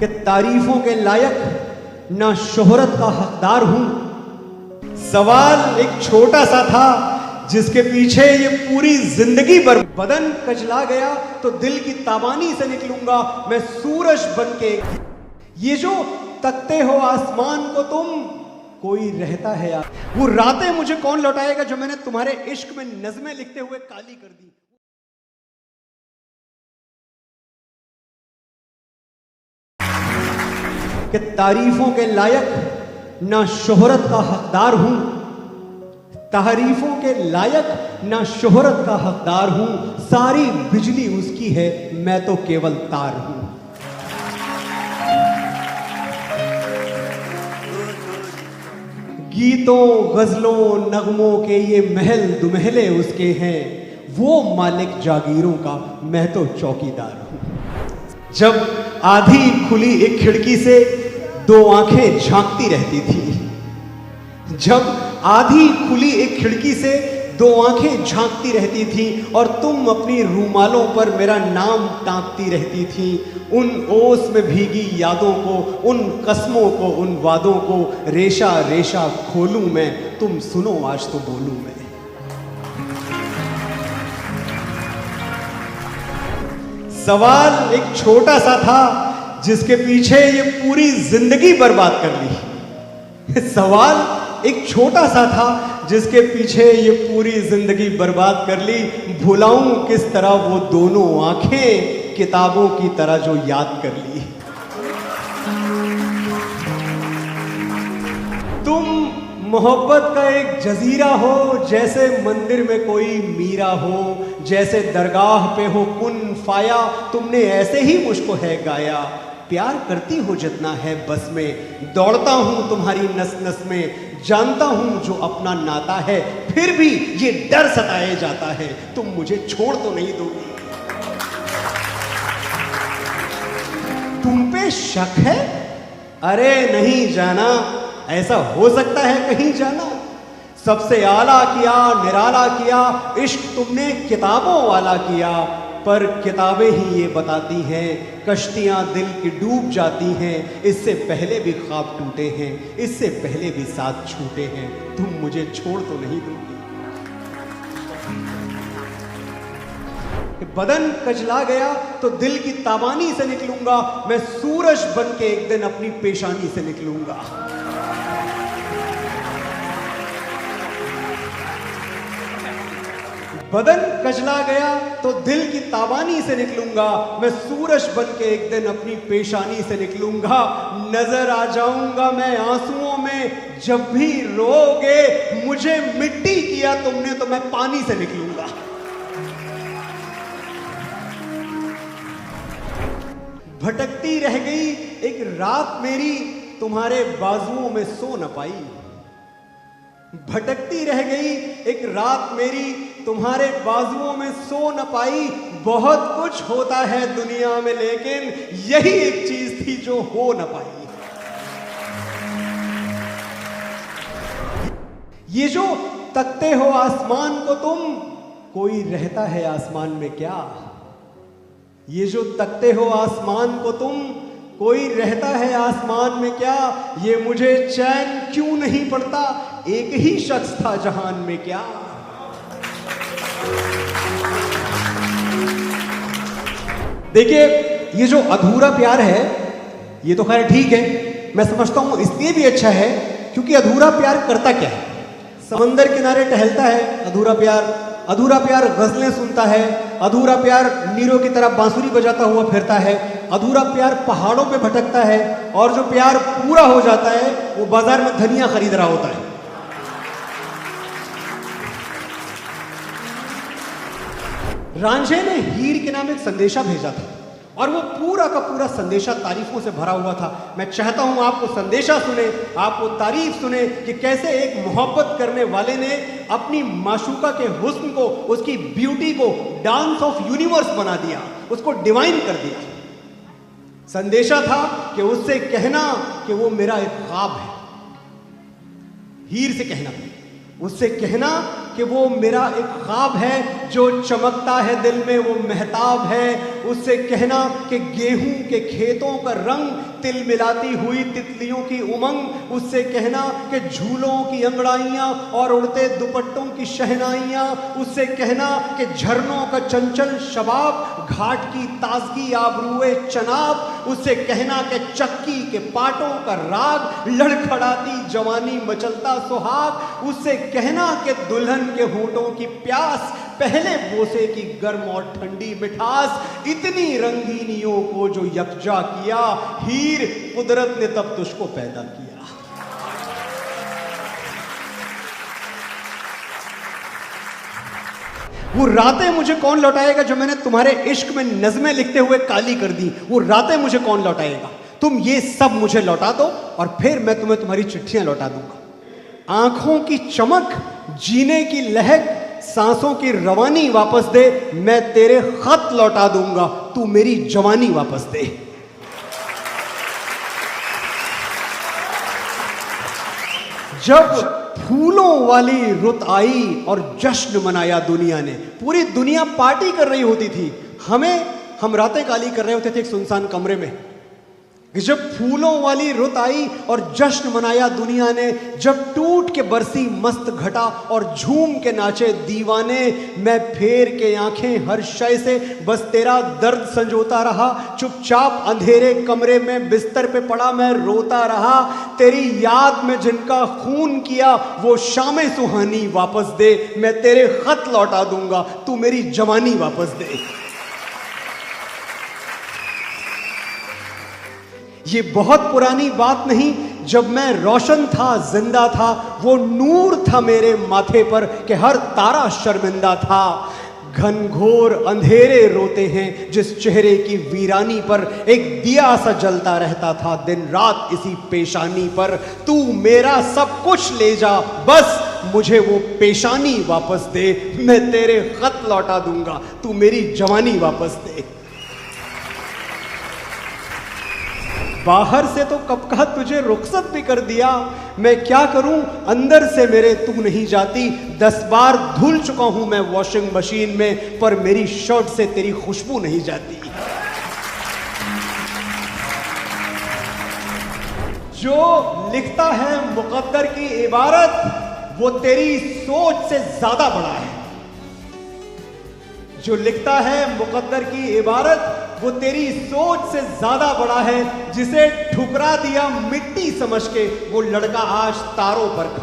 कि तारीफों के लायक ना शोहरत का हकदार हूं। सवाल एक छोटा सा था जिसके पीछे ये पूरी जिंदगी भर बदन कचला गया तो दिल की ताबानी से निकलूंगा मैं सूरज बन के। ये जो तकते हो आसमान को तुम, कोई रहता है यार। वो रातें मुझे कौन लौटाएगा जो मैंने तुम्हारे इश्क में नज़में लिखते हुए काली कर दी। कि तारीफों के लायक ना शोहरत का हकदार हूं। तारीफों के लायक ना शोहरत का हकदार हूं। सारी बिजली उसकी है, मैं तो केवल तार हूं। गीतों गजलों नगमों के ये महल दुमहले उसके हैं। वो मालिक जागीरों का, मैं तो चौकीदार हूं। जब आधी खुली एक खिड़की से दो आंखें झांकती रहती थी। जब आधी खुली एक खिड़की से दो आंखें झांकती रहती थी और तुम अपनी रूमालों पर मेरा नाम टांकती रहती थी। उन ओस में भीगी यादों को, उन कस्मों को, उन वादों को रेशा रेशा खोलूं मैं। तुम सुनो आज तो बोलूं मैं। सवाल एक छोटा सा था जिसके पीछे ये पूरी जिंदगी बर्बाद कर ली। सवाल एक छोटा सा था जिसके पीछे ये पूरी जिंदगी बर्बाद कर ली। भुलाऊं किस तरह वो दोनों आंखें किताबों की तरह जो याद कर ली। तुम मोहब्बत का एक जजीरा हो, जैसे मंदिर में कोई मीरा हो, जैसे दरगाह पे हो कुन फाया। तुमने ऐसे ही मुझको है गाया। प्यार करती हो जितना है बस में, दौड़ता हूं तुम्हारी नस नस में। जानता हूं जो अपना नाता है, फिर भी ये डर सताए जाता है तुम मुझे छोड़ तो नहीं दोगी। तुम पे शक है? अरे नहीं जाना, ऐसा हो सकता है कहीं जाना। सबसे आला किया, निराला किया, इश्क तुमने किताबों वाला किया। पर किताबें ही ये बताती हैं, कश्तियां दिल की डूब जाती हैं। इससे पहले भी ख्वाब टूटे हैं, इससे पहले भी साथ छूटे हैं। तुम मुझे छोड़ तो नहीं दोगी। बदन कचला गया तो दिल की ताबानी से निकलूंगा मैं। सूरज बन के एक दिन अपनी पेशानी से निकलूंगा। बदन कचला गया तो दिल की ताबानी से निकलूंगा मैं। सूरज बन के एक दिन अपनी पेशानी से निकलूंगा। नजर आ जाऊंगा मैं आंसुओं में जब भी रोओगे। मुझे मिट्टी किया तुमने तो मैं पानी से निकलूंगा। भटकती रह गई एक रात मेरी, तुम्हारे बाजुओं में सो न पाई। भटकती रह गई एक रात मेरी, तुम्हारे बाजुओं में सो न पाई। बहुत कुछ होता है दुनिया में लेकिन यही एक चीज थी जो हो न पाई। ये जो तकते हो आसमान को तुम, कोई रहता है आसमान में क्या? ये जो तकते हो आसमान को तुम, कोई रहता है आसमान में क्या? ये मुझे चैन क्यों नहीं पड़ता, एक ही शख्स था जहान में क्या? देखिए, ये जो अधूरा प्यार है ये तो खैर ठीक है, मैं समझता हूं इसलिए भी अच्छा है क्योंकि अधूरा प्यार करता क्या है? समंदर किनारे टहलता है अधूरा प्यार। अधूरा प्यार गजलें सुनता है। अधूरा प्यार नीरों की तरह बांसुरी बजाता हुआ फिरता है। अधूरा प्यार पहाड़ों पे भटकता है। और जो प्यार पूरा हो जाता है वो बाजार में धनिया खरीद रहा होता है। रांझे ने हीर के नाम एक संदेशा भेजा था और वो पूरा का पूरा संदेशा तारीफों से भरा हुआ था। मैं चाहता हूं आप वो संदेशा सुने, आप वो तारीफ सुने कि कैसे एक मोहब्बत करने वाले ने अपनी माशूका के हुस्न को, उसकी ब्यूटी को डांस ऑफ यूनिवर्स बना दिया, उसको डिवाइन कर दिया। संदेशा था कि उससे कहना कि वो मेरा एक ख्वाब है। हीर से कहना, उससे कहना कि वो मेरा एक ख्वाब है जो चमकता है दिल में, वो महताब है उससे कहना कि गेहूं के खेतों का रंग तिल मिलाती हुई तितलियों की उमंग, उससे कहना कि झूलों की अंगड़ाइयां और उड़ते दुपट्टों की शहनाइयां, उससे कहना कि झरनों का चंचल शबाब, घाट की ताजगी आबरूए चनाब, उससे कहना कि चक्की के पाटों का राग, लड़खड़ाती जवानी मचलता सुहाग, उससे कहना कि दुल्हन के होठों की प्यास, पहले बोसे की गर्म और ठंडी मिठास, इतनी रंगीनियों को जो यकजा किया, हीर कुदरत ने तब तुझको पैदा किया। वो रातें मुझे कौन लौटाएगा जो मैंने तुम्हारे इश्क में नज़में लिखते हुए काली कर दी, वो रातें मुझे कौन लौटाएगा? तुम ये सब मुझे लौटा दो और फिर मैं तुम्हें तुम्हारी चिट्ठियां लौटा दूंगा। आंखों की चमक, जीने की लहक, सांसों की रवानी वापस दे, मैं तेरे खत लौटा दूंगा, तू मेरी जवानी वापस दे। जब फूलों वाली रुत आई और जश्न मनाया दुनिया ने, पूरी दुनिया पार्टी कर रही होती थी, हम रातें काली कर रहे होते थे एक सुनसान कमरे में। जब फूलों वाली रुत आई और जश्न मनाया दुनिया ने, जब टूट के बरसी मस्त घटा और झूम के नाचे दीवाने, मैं फेर के आंखें हर शय से बस तेरा दर्द संजोता रहा, चुपचाप अंधेरे कमरे में बिस्तर पे पड़ा मैं रोता रहा। तेरी याद में जिनका खून किया वो शामें सुहानी वापस दे, मैं तेरे खत लौटा दूंगा, तू मेरी जवानी वापस दे। ये बहुत पुरानी बात नहीं, जब मैं रोशन था, जिंदा था, वो नूर था मेरे माथे पर कि हर तारा शर्मिंदा था। घनघोर अंधेरे रोते हैं जिस चेहरे की वीरानी पर एक दिया सा जलता रहता था दिन रात इसी पेशानी पर। तू मेरा सब कुछ ले जा, बस मुझे वो पेशानी वापस दे, मैं तेरे खत लौटा दूंगा, तू मेरी जवानी वापस दे। बाहर से तो कब का तुझे रुखसत भी कर दिया, मैं क्या करूं अंदर से मेरे तू नहीं जाती। 10 बार धुल चुका हूं मैं वॉशिंग मशीन में, पर मेरी शर्ट से तेरी खुशबू नहीं जाती। जो लिखता है मुकद्दर की इबारत, वो तेरी सोच से ज्यादा बड़ा है। जो लिखता है मुकद्दर की इबारत, वो तेरी सोच से ज्यादा बड़ा है। जिसे ठुकरा दिया मिट्टी समझ के, वो लड़का आज तारों पर खड़ा